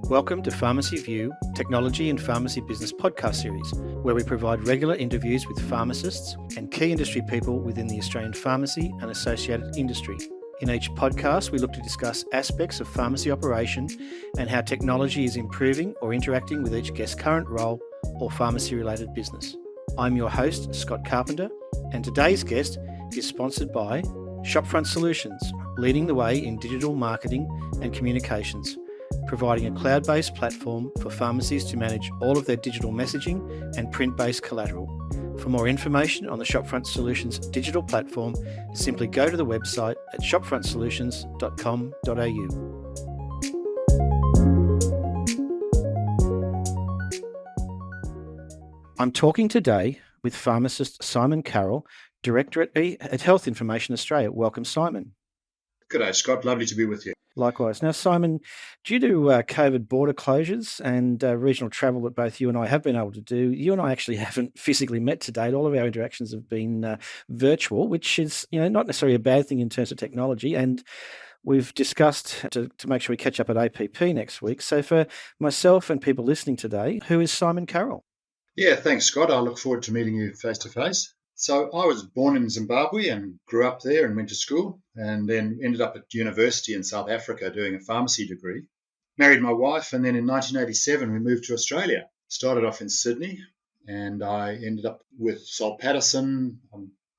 Welcome to Pharmacy View, Technology and Pharmacy Business podcast series, where we provide regular interviews with pharmacists and key industry people within the Australian pharmacy and associated industry. In each podcast, we look to discuss aspects of pharmacy operation and how technology is improving or interacting with each guest's current role or pharmacy-related business. I'm your host, Scott Carpenter, and today's guest is sponsored by Shopfront Solutions, leading the way in digital marketing and communications, providing a cloud-based platform for pharmacies to manage all of their digital messaging and print-based collateral. For more information on the Shopfront Solutions digital platform, simply go to the website at shopfrontsolutions.com.au. I'm talking today with pharmacist Simon Carroll, Director at eHealth Information Australia. Welcome, Simon. G'day, Scott. Lovely to be with you. Likewise. Now, Simon, due to COVID border closures and regional travel that both you and I have been able to do, you and I actually haven't physically met to date. All of our interactions have been virtual, which is, not necessarily a bad thing in terms of technology. And we've discussed to make sure we catch up at APP next week. So for myself and people listening today, who is Simon Carroll? Yeah, thanks, Scott. I look forward to meeting you face to face. So I was born in Zimbabwe and grew up there and went to school and then ended up at university in South Africa doing a pharmacy degree. Married my wife, and then in 1987 we moved to Australia. Started off in Sydney and I ended up with Sol Patterson.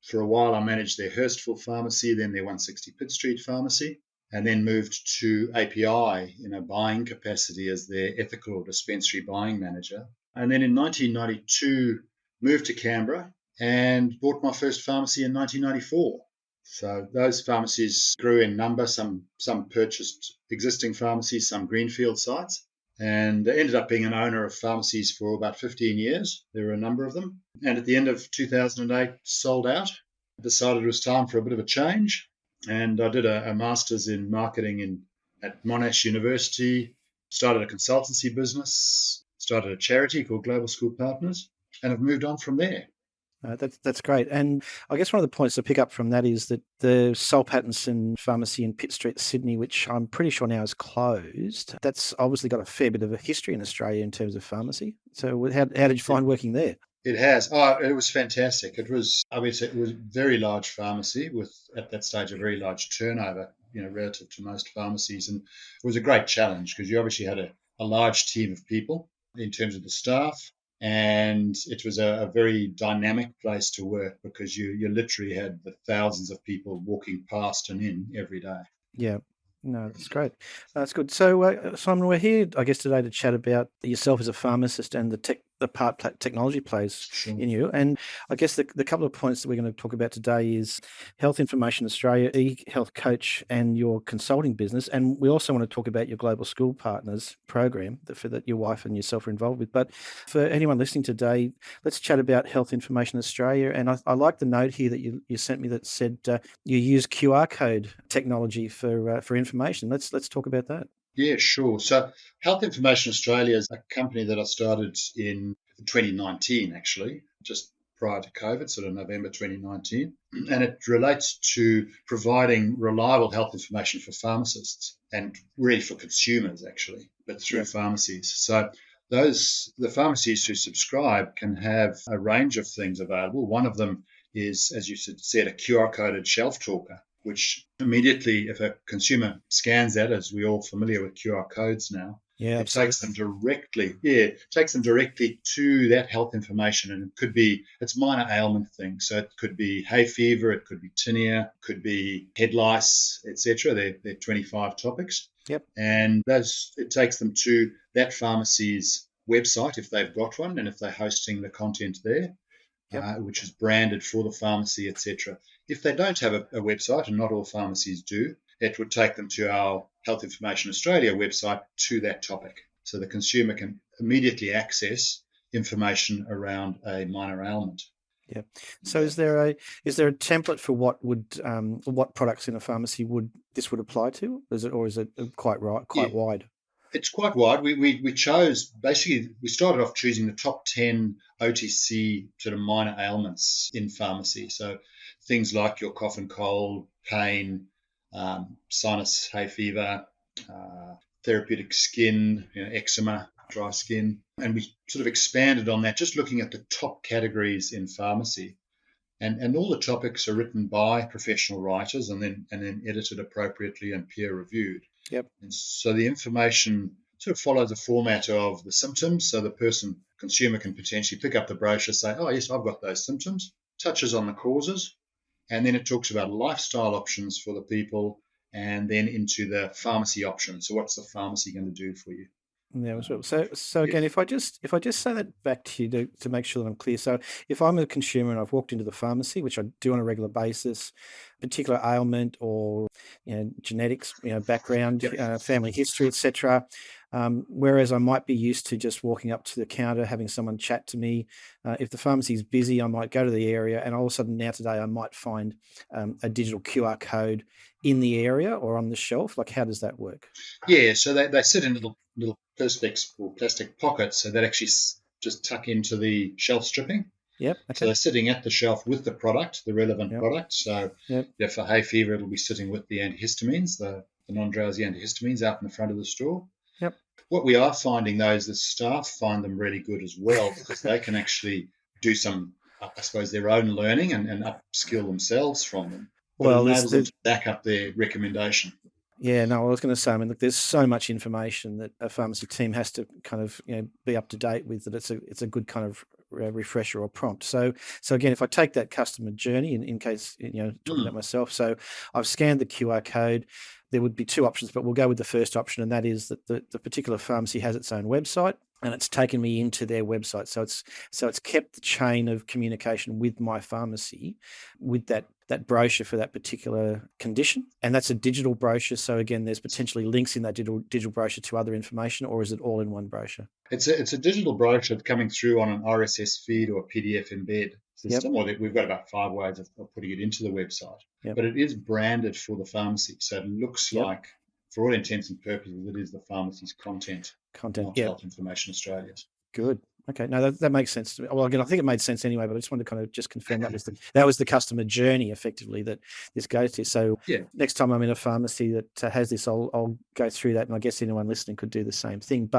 For a while I managed their Hurstville pharmacy, then their 160 Pitt Street pharmacy, and then moved to API in a buying capacity as their ethical dispensary buying manager. And then in 1992 moved to Canberra and bought my first pharmacy in 1994. So those pharmacies grew in number. Some purchased existing pharmacies, some greenfield sites, and ended up being an owner of pharmacies for about 15 years. There were a number of them. And at the end of 2008, sold out. Decided it was time for a bit of a change. And I did a master's in marketing at Monash University, started a consultancy business, started a charity called Global School Partners, and have moved on from there. That's great. And I guess one of the points to pick up from that is that the Sol Pattinson pharmacy in Pitt Street, Sydney, which I'm pretty sure now is closed, that's obviously got a fair bit of a history in Australia in terms of pharmacy. So how did you find working there? It has. Oh, it was fantastic. It was a very large pharmacy with, at that stage, a very large turnover, relative to most pharmacies. And it was a great challenge because you obviously had a large team of people in terms of the staff. And it was a very dynamic place to work because you literally had the thousands of people walking past and in every day. Yeah. No, that's great. That's good. So, Simon, we're here, I guess, today to chat about yourself as a pharmacist and the part technology plays in you. And I guess the couple of points that we're going to talk about today is Health Information Australia, eHealth Coach, and your consulting business. And we also want to talk about your Global School Partners program that your wife and yourself are involved with. But for anyone listening today, let's chat about Health Information Australia. And I like the note here that you sent me that said you use QR code technology for information. Let's talk about that. Yeah, sure. So Health Information Australia is a company that I started in 2019, actually, just prior to COVID, sort of November 2019. And it relates to providing reliable health information for pharmacists and really for consumers, actually, but through pharmacies. So the pharmacies who subscribe can have a range of things available. One of them is, as you said, a QR-coded shelf talker, which immediately, if a consumer scans that, as we're all familiar with QR codes now, it takes them directly to that health information. And it's minor ailment things. So it could be hay fever, it could be tinea, it could be head lice, etc. They're 25 topics. Yep. And it takes them to that pharmacy's website if they've got one and if they're hosting the content there. Which is branded for the pharmacy, etc. If they don't have a website, and not all pharmacies do, it would take them to our Health Information Australia website to that topic. So the consumer can immediately access information around a minor ailment. Yeah. So is there a template for what products in a pharmacy would apply to? Is it quite wide? It's quite wide. We chose, basically, we started off choosing the top 10 OTC sort of minor ailments in pharmacy. So things like your cough and cold, pain, sinus, hay fever, therapeutic skin, eczema, dry skin. And we sort of expanded on that, just looking at the top categories in pharmacy. And all the topics are written by professional writers and then edited appropriately and peer reviewed. Yep. And so the information sort of follows the format of the symptoms. So the consumer can potentially pick up the brochure, say, oh, yes, I've got those symptoms, touches on the causes, and then it talks about lifestyle options for the people, and then into the pharmacy options. So what's the pharmacy going to do for you? Yeah, as well. So again, if I just say that back to you to make sure that I'm clear. So if I'm a consumer and I've walked into the pharmacy, which I do on a regular basis, particular ailment or genetics, background, Yep. family history, etc. Whereas I might be used to just walking up to the counter, having someone chat to me. If the pharmacy is busy, I might go to the area, and all of a sudden now today I might find a digital QR code in the area or on the shelf. Like, how does that work? Yeah, so they sit in little perspex or plastic pockets, so that actually just tuck into the shelf stripping. Yep. So Okay. they're sitting at the shelf with the product, the relevant Yep. product. So Yep. for hay fever, it'll be sitting with the antihistamines, the non-drowsy antihistamines out in the front of the store. Yep. What we are finding, though, is the staff find them really good as well, because they can actually do some, I suppose, their own learning and upskill themselves from them. But it Well, enables them to back up their recommendation. yeah, no, I was going to say, I mean, look, there's so much information that a pharmacy team has to kind of, be up to date with, that it's a good kind of refresher or prompt. So again, if I take that customer journey in case, talking about myself, so I've scanned the QR code. There would be two options, but we'll go with the first option, and that is that the particular pharmacy has its own website, and it's taken me into their website. So it's kept the chain of communication with my pharmacy, with that brochure for that particular condition, and that's a digital brochure. So again, there's potentially links in that digital brochure to other information, or is it all in one brochure? It's a digital brochure coming through on an RSS feed or a PDF embed system, or we've got about 5 ways of putting it into the website. Yep. But it is branded for the pharmacy, so it looks like, for all intents and purposes, it is the pharmacy's content. Not Health Information Australia's. Good. Okay. No, that makes sense to me. Well, again, I think it made sense anyway, but I just wanted to kind of just confirm that was the customer journey effectively that this goes to. So next time I'm in a pharmacy that has this, I'll go through that, and I guess anyone listening could do the same thing.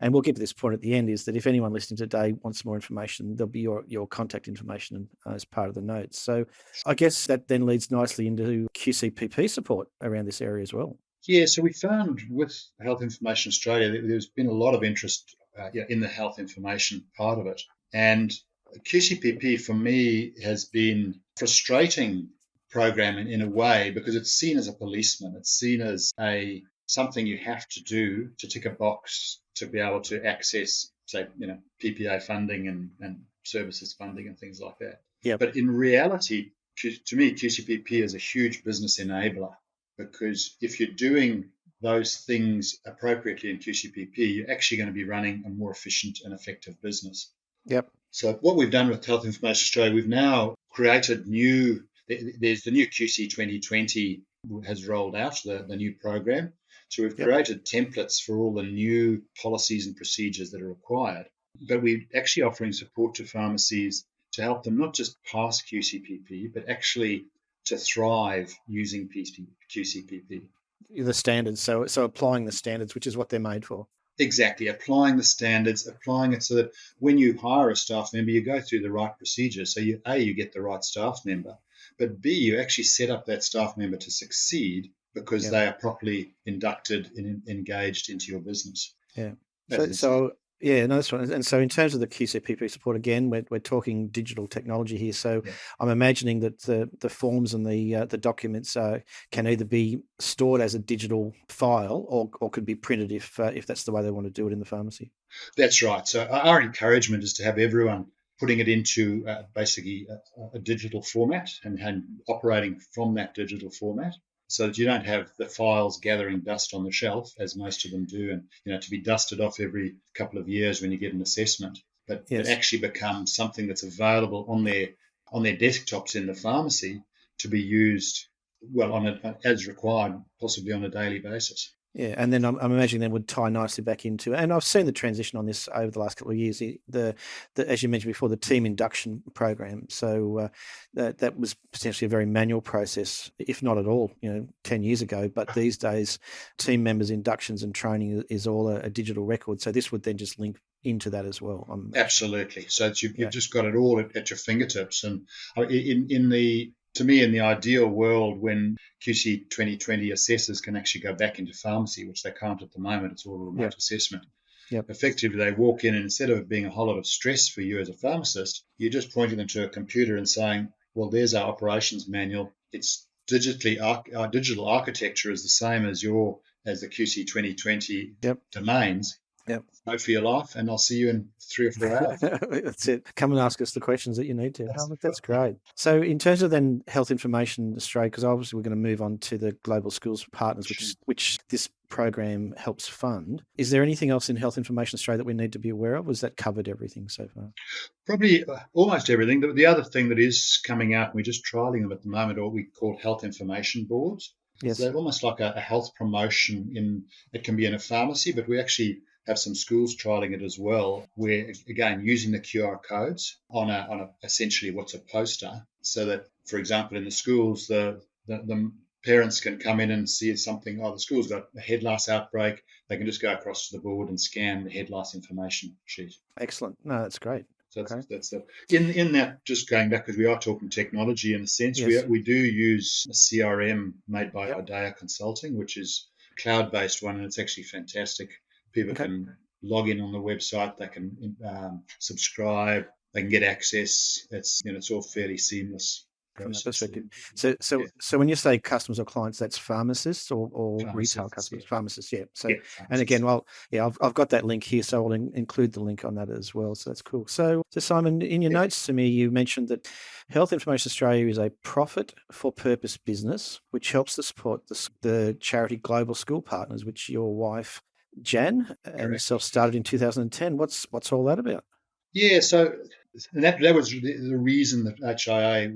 And we'll get to this point at the end, is that if anyone listening today wants more information, there'll be your contact information as part of the notes. So I guess that then leads nicely into QCPP support around this area as well. Yeah, so we found with Health Information Australia that there's been a lot of interest in the health information part of it. And QCPP for me has been a frustrating program in a way, because it's seen as a policeman. It's seen as something you have to do to tick a box to be able to access, say, PPA funding and services funding and things like that. Yep. But in reality, to me, QCPP is a huge business enabler, because if you're doing those things appropriately in QCPP, you're actually going to be running a more efficient and effective business. Yep. So what we've done with Health Information Australia, we've now created there's the new QC 2020 has rolled out, the new program. So we've created templates for all the new policies and procedures that are required. But we're actually offering support to pharmacies to help them not just pass QCPP, but actually to thrive using QCPP. The standards, so applying the standards, which is what they're made for. Exactly, applying the standards, applying it so that when you hire a staff member, you go through the right procedures. So you get the right staff member, but B, you actually set up that staff member to succeed because they are properly inducted and engaged into your business. Yeah. Yeah, no, that's right. And so in terms of the QCPP support, again, we're talking digital technology here. So I'm imagining that the forms and the documents can either be stored as a digital file or could be printed if that's the way they want to do it in the pharmacy. That's right. So our encouragement is to have everyone putting it into basically a digital format and operating from that digital format, so that you don't have the files gathering dust on the shelf, as most of them do, and to be dusted off every couple of years when you get an assessment. But it actually becomes something that's available on their desktops in the pharmacy to be used as required, possibly on a daily basis. Yeah, and then I'm imagining that would tie nicely back into, and I've seen the transition on this over the last couple of years. The as you mentioned before, the team induction program. So that was potentially a very manual process, if not at all, 10 years ago. But these days, team members' inductions and training is all a digital record. So this would then just link into that as well. Absolutely. So you've Yeah, just got it all at your fingertips. And to me, in the ideal world, when QC 2020 assessors can actually go back into pharmacy, which they can't at the moment, it's all yeah, remote assessment. yeah. Effectively, they walk in, and instead of it being a whole lot of stress for you as a pharmacist, you're just pointing them to a computer and saying, well, there's our operations manual. It's our digital architecture is the same as the QC 2020 Yep. domains. Yep. Go for your life, and I'll see you in 3 or 4 hours. That's it. Come and ask us the questions that you need to. Oh, look, that's great. So, in terms of then Health Information Australia, because obviously we're going to move on to the Global Schools Partners, which this program helps fund. Is there anything else in Health Information Australia that we need to be aware of? Was that covered everything so far? Probably almost everything. The other thing that is coming out, and we're just trialing them at the moment, are what we call health information boards. So Yes. they're almost like a health promotion. It can be in a pharmacy, but we actually have some schools trialing it as well, where again using the QR codes on a essentially what's a poster, so that, for example, in the schools, the parents can come in and see something. Oh, the school's got a head lice outbreak. They can just go across to the board and scan the head lice information sheet. Excellent. No, that's great. So Okay. that's in that, just going back, because we are talking technology in a sense, Yes. we do use a CRM made by Yep. Idea Consulting, which is a cloud-based one, and it's actually fantastic. People Okay. can log in on the website, they can subscribe, they can get access. It's all fairly seamless From that process. perspective. So when you say customers or clients, that's pharmacists or retail Pharmacists, customers, yeah. pharmacists, yeah. So, Yeah, and pharmacists. again, I've got that link here, so I'll include the link on that as well. So that's cool. So Simon, in your Yeah. notes to me, you mentioned that Health Information Australia is a profit for purpose business, which helps to support the charity Global School Partners, which your wife Jan and Correct. yourself started in 2010. What's all that about? Yeah, so that was the reason that HIA,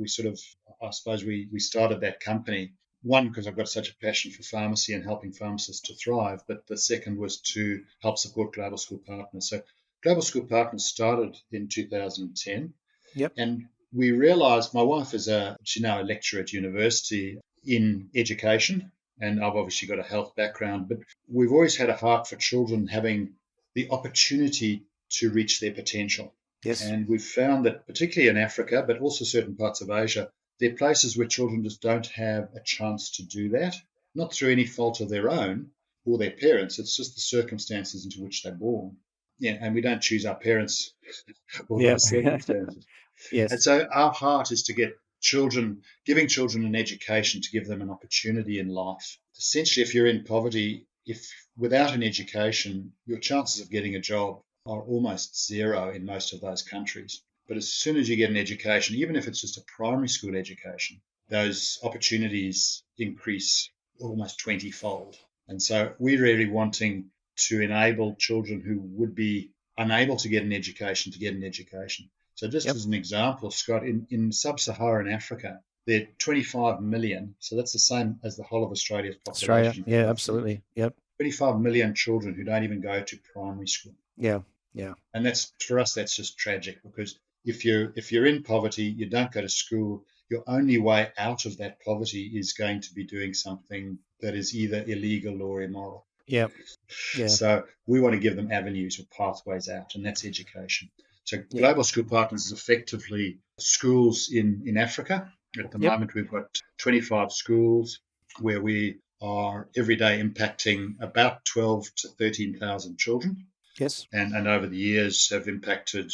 I suppose we started that company. One, because I've got such a passion for pharmacy and helping pharmacists to thrive, but the second was to help support Global School Partners. So Global School Partners started in 2010, Yep. and we realised, my wife she's now a lecturer at university in education, and I've obviously got a health background, but we've always had a heart for children having the opportunity to reach their potential. Yes. And we've found that, particularly in Africa, but also certain parts of Asia, there are places where children just don't have a chance to do that, not through any fault of their own or their parents. It's just the circumstances into which they're born. Yeah, and we don't choose our parents or Yeah. those circumstances. And Yes. so our heart is to giving children an education, to give them an opportunity in life. Essentially, if you're in poverty, if without an education, your chances of getting a job are almost zero in most of those countries. But as soon as you get an education, even if it's just a primary school education, those opportunities increase almost 20-fold. And so we're really wanting to enable children who would be unable to get an education to get an education. So just Yep. as an example, Scott, in sub-Saharan Africa, there are 25 million, so that's the same as the whole of Australia's Australia. population. Yeah, absolutely. Yep. 25 million children who don't even go to primary school. Yeah. Yeah. And for us, that's just tragic, because if you're in poverty, you don't go to school, your only way out of that poverty is going to be doing something that is either illegal or immoral. Yeah. Yeah. So we want to give them avenues or pathways out, and that's education. So Yeah. Global School Partners is effectively schools in Africa. At the Yep. moment, we've got 25 schools where we are every day impacting about 12 to 13,000 children. Yes. And over the years have impacted,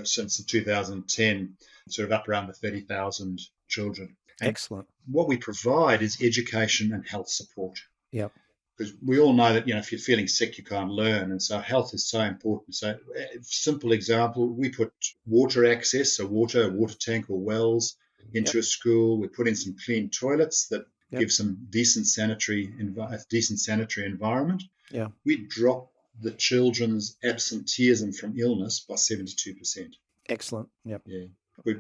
since 2010, sort of up around the 30,000 children. And Excellent. what we provide is education and health support. Yep. Because we all know that, if you're feeling sick, you can't learn. And so health is so important. So simple example, we put water access, so a water tank or wells into a school. We put in some clean toilets that give some decent sanitary environment. Yeah. We drop the children's absenteeism from illness by 72%. Excellent. Yep. Yeah.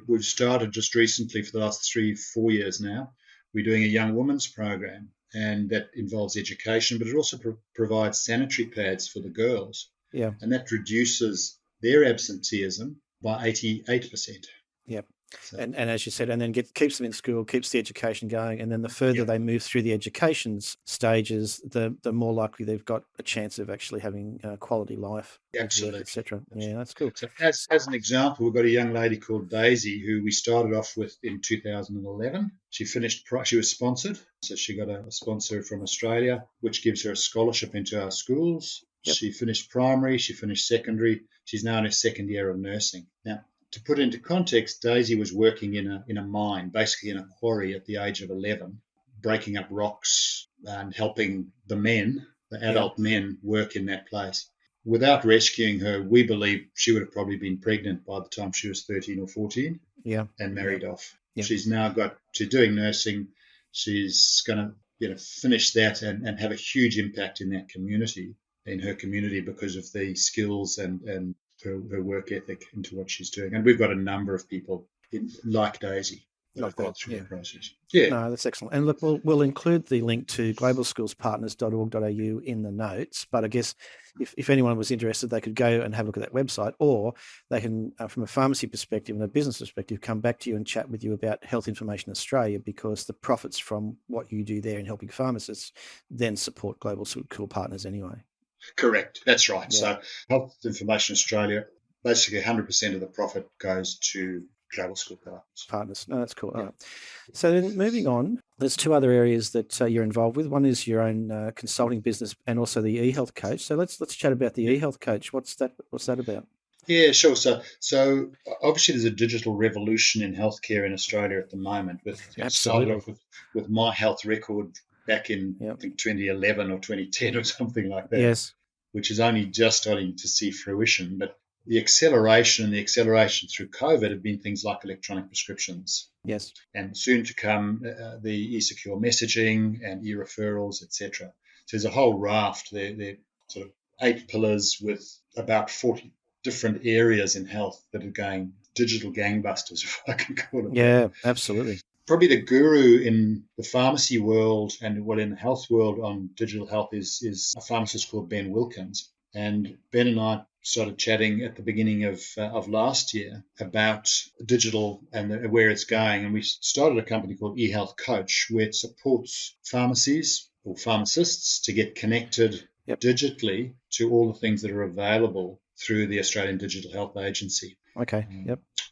We've started just recently, for the last 3-4 years now, we're doing a young women's program. and that involves education, but it also provides sanitary pads for the girls. Yeah. And that reduces their absenteeism by 88%. Yeah. So, And as you said, and then keeps them in school, keeps the education going, and then the further they move through the education stages, the more likely they've got a chance of actually having quality life, absolutely, etc. Yeah, that's cool. So as an example, we've got a young lady called Daisy who we started off with in 2011. She was sponsored, so she got a sponsor from Australia, which gives her a scholarship into our schools. Yep. She finished primary, she finished secondary. She's now in her second year of nursing. Now, to put into context, Daisy was working in a mine, basically in a quarry at the age of 11, breaking up rocks and helping the adult men, work in that place. Without rescuing her, we believe she would have probably been pregnant by the time she was 13 or 14 and married off. Yep. She's now got to doing nursing. She's going to finish that and have a huge impact in that community, in her community, because of the skills and her work ethic into what she's doing. And we've got a number of people like Daisy that have gone through the process. Yeah. No, that's excellent. And look, we'll include the link to globalschoolspartners.org.au in the notes. But I guess if anyone was interested, they could go and have a look at that website, or they can, from a pharmacy perspective and a business perspective, come back to you and chat with you about Health Information Australia, because the profits from what you do there in helping pharmacists then support Global School Partners anyway. Correct. That's right. Yeah. So Health Information Australia, basically 100% of the profit goes to Global School Partners. No, that's cool. Yeah. All right. So then moving on, there's two other areas that you're involved with. One is your own consulting business, and also the eHealth Coach. So let's chat about the eHealth Coach. What's that about? Yeah, sure. So obviously there's a digital revolution in healthcare in Australia at the moment. Started off with My Health Record back in I think 2011 or 2010 or something like that. Yes. Which is only just starting to see fruition. But the acceleration through COVID have been things like electronic prescriptions. Yes. And soon to come, the e-secure messaging and e-referrals, etc. So there's a whole raft. They're sort of 8 pillars with about 40 different areas in health that are going digital gangbusters, if I can call it. Yeah, absolutely. Probably the guru in the pharmacy world and in the health world on digital health is a pharmacist called Ben Wilkins. And Ben and I started chatting at the beginning of last year about digital and where it's going. And we started a company called eHealth Coach, where it supports pharmacies or pharmacists to get connected digitally to all the things that are available through the Australian Digital Health Agency. Okay.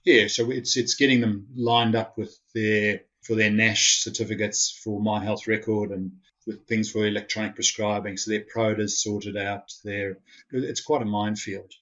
Yeah, so it's getting them lined up with their NASH certificates for My Health Record and with things for electronic prescribing. So their PRODA's sorted out. It's quite a minefield.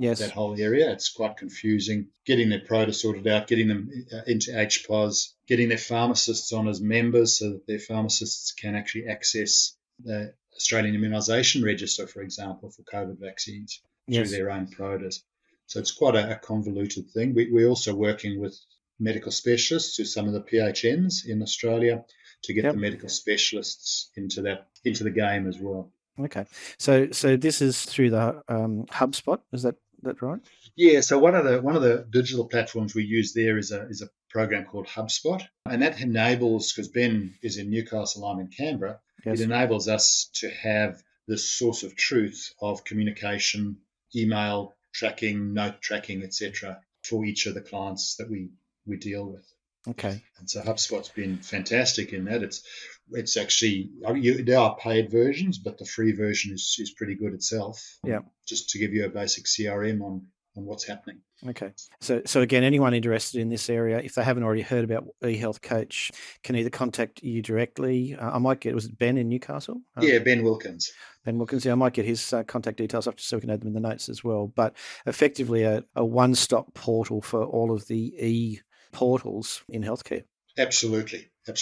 That whole area. It's quite confusing. Getting their PRODA sorted out, getting them into HPOS, getting their pharmacists on as members so that their pharmacists can actually access the Australian Immunisation Register, for example, for COVID vaccines through their own PRODAs. So it's quite a convoluted thing. We're also working with medical specialists, to some of the PHNs in Australia, to get the medical specialists into the game as well. Okay, so this is through the HubSpot, is that right? Yeah. So one of the digital platforms we use there is a program called HubSpot, and that enables, because Ben is in Newcastle, I'm in Canberra, it enables us to have this source of truth of communication, email tracking, note tracking, etc., for each of the clients that we deal with. Okay. And so HubSpot's been fantastic in that. It's actually, there are paid versions, but the free version is pretty good itself. Yeah. Just to give you a basic CRM on what's happening. Okay. So again, anyone interested in this area, if they haven't already heard about eHealth Coach, can either contact you directly. I might get, was it Ben in Newcastle? Yeah, Ben Wilkins. Ben Wilkins. Yeah, I might get his contact details up so we can add them in the notes as well. But effectively a one-stop portal for all of the e-portals in healthcare. Absolutely. A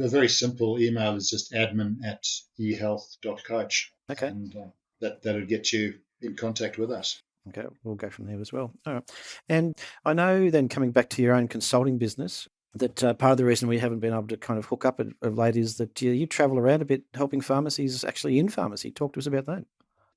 very simple email is just admin@ehealth.coach. Okay. And that'll get you in contact with us. Okay, we'll go from there as well. All right. And I know then, coming back to your own consulting business, that part of the reason we haven't been able to kind of hook up of late is that you travel around a bit helping pharmacies actually in pharmacy. Talk to us about that.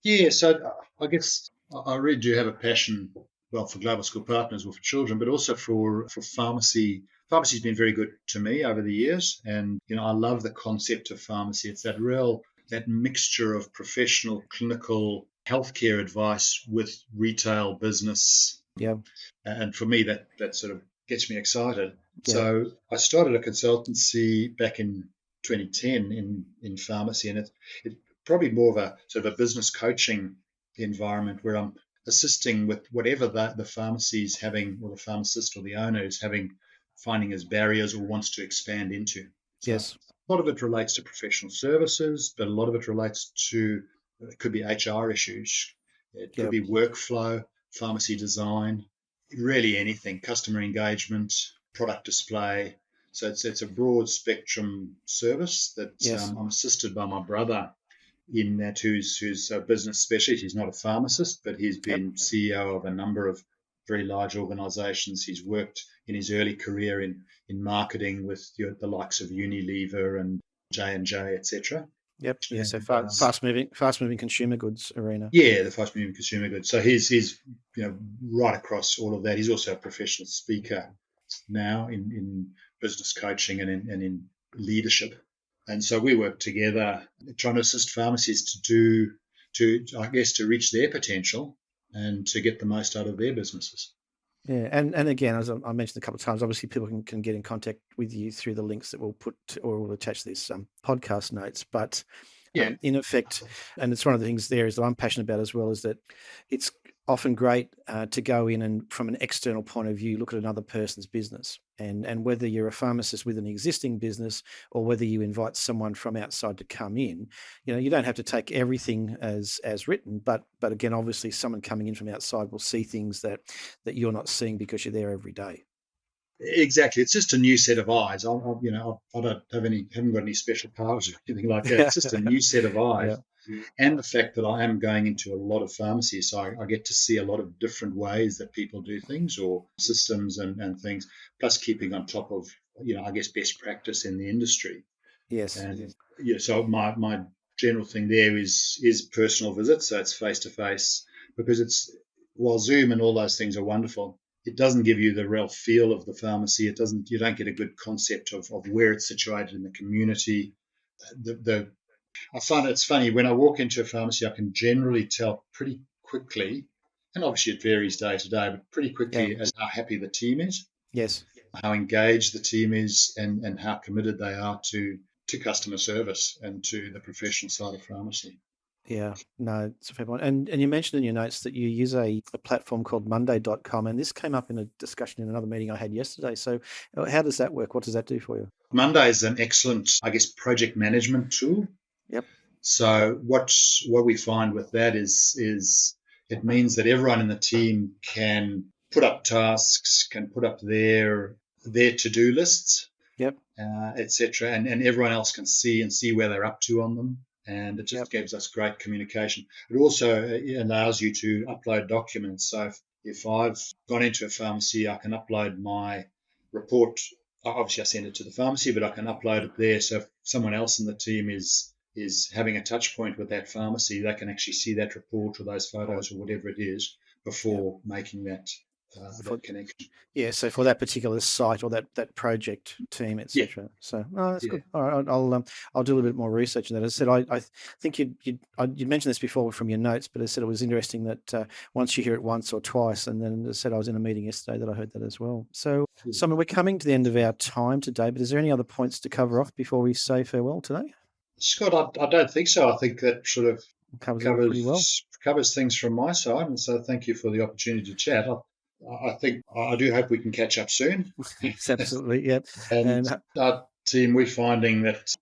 Yeah, so I guess I really do have a passion, well, for Global School Partners or for children, but also for pharmacy pharmacy's been very good to me over the years. And, I love the concept of pharmacy. It's that mixture of professional, clinical healthcare advice with retail business. Yeah. And for me, that sort of gets me excited. Yeah. So I started a consultancy back in 2010 in pharmacy, and it's probably more of a sort of a business coaching environment where I'm assisting with whatever the pharmacy is having, or the pharmacist or the owner is finding as barriers or wants to expand into. So Yes. a lot of it relates to professional services, but a lot of it relates to, it could be HR issues. It could be workflow, pharmacy design, really anything, customer engagement, product display. So it's a broad spectrum service that I'm assisted by my brother in that, who's a business specialist. He's not a pharmacist, but he's been CEO of a number of very large organizations. He's worked in his early career in marketing with the likes of Unilever and J&J, etc. Yep. Yeah. So fast moving consumer goods arena. Yeah, the fast moving consumer goods. So he's right across all of that. He's also a professional speaker now in business coaching and in leadership. And so we work together trying to assist pharmacies to reach their potential and to get the most out of their businesses. Yeah, and again, as I mentioned a couple of times, obviously people can get in contact with you through the links that we'll put or we'll attach these podcast notes. But in effect, and it's one of the things there is that I'm passionate about as well, is that it's often great to go in and from an external point of view, look at another person's business. And whether you're a pharmacist with an existing business or whether you invite someone from outside to come in, you don't have to take everything as written, but again, obviously someone coming in from outside will see things that you're not seeing because you're there every day. Exactly. It's just a new set of eyes. I haven't got any special powers or anything like that. It's just a new set of eyes. Yeah. And the fact that I am going into a lot of pharmacies, so I get to see a lot of different ways that people do things or systems and things, plus keeping on top of, best practice in the industry. Yes. And so my general thing there is personal visits. So it's face-to-face, because while Zoom and all those things are wonderful, it doesn't give you the real feel of the pharmacy. You don't get a good concept of where it's situated in the community. I find it's funny, when I walk into a pharmacy, I can generally tell pretty quickly, and obviously it varies day to day, but pretty quickly as how happy the team is. Yes. How engaged the team is and how committed they are to customer service and to the professional side of pharmacy. Yeah, no, it's a fair point. And you mentioned in your notes that you use a platform called Monday.com, and this came up in a discussion in another meeting I had yesterday. So how does that work? What does that do for you? Monday is an excellent, project management tool. Yep. So what we find with that is it means that everyone in the team can put up tasks, can put up their to-do lists, etc., and everyone else can see where they're up to on them. And it just gives us great communication. It also allows you to upload documents. So if I've gone into a pharmacy, I can upload my report. Obviously, I send it to the pharmacy, but I can upload it there. So if someone else in the team is having a touch point with that pharmacy, they can actually see that report or those photos or whatever it is before making that connection. Yeah, so for that particular site or that project team, etc. Yeah. So that's good. All right, I'll do a little bit more research on that. As I said, I think you mentioned this before from your notes, but I said it was interesting that once you hear it once or twice, and then I said I was in a meeting yesterday that I heard that as well. So, Simon, we're coming to the end of our time today, but is there any other points to cover off before we say farewell today? Scott, I don't think so. I think that sort of covers things from my side, and so thank you for the opportunity to chat. I do hope we can catch up soon. Yes, absolutely, yeah. And our team, we're finding that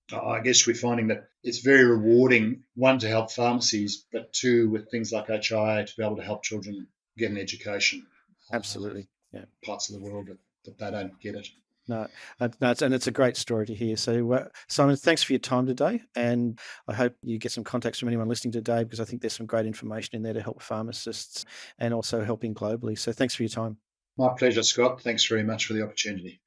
it's very rewarding, one, to help pharmacies, but two, with things like HIA, to be able to help children get an education. Absolutely, yeah. Parts of the world that they don't get it. No, and it's a great story to hear. So, Simon, thanks for your time today, and I hope you get some contacts from anyone listening today, because I think there's some great information in there to help pharmacists and also helping globally. So thanks for your time. My pleasure, Scott. Thanks very much for the opportunity.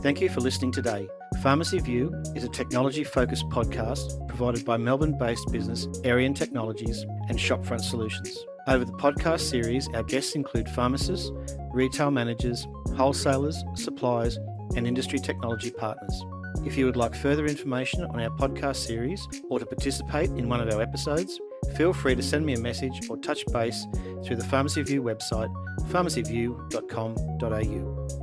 Thank you for listening today. Pharmacy View is a technology-focused podcast provided by Melbourne-based business Arian Technologies and Shopfront Solutions. Over the podcast series, our guests include pharmacists, retail managers, wholesalers, suppliers, and industry technology partners. If you would like further information on our podcast series or to participate in one of our episodes, feel free to send me a message or touch base through the Pharmacy View website, pharmacyview.com.au.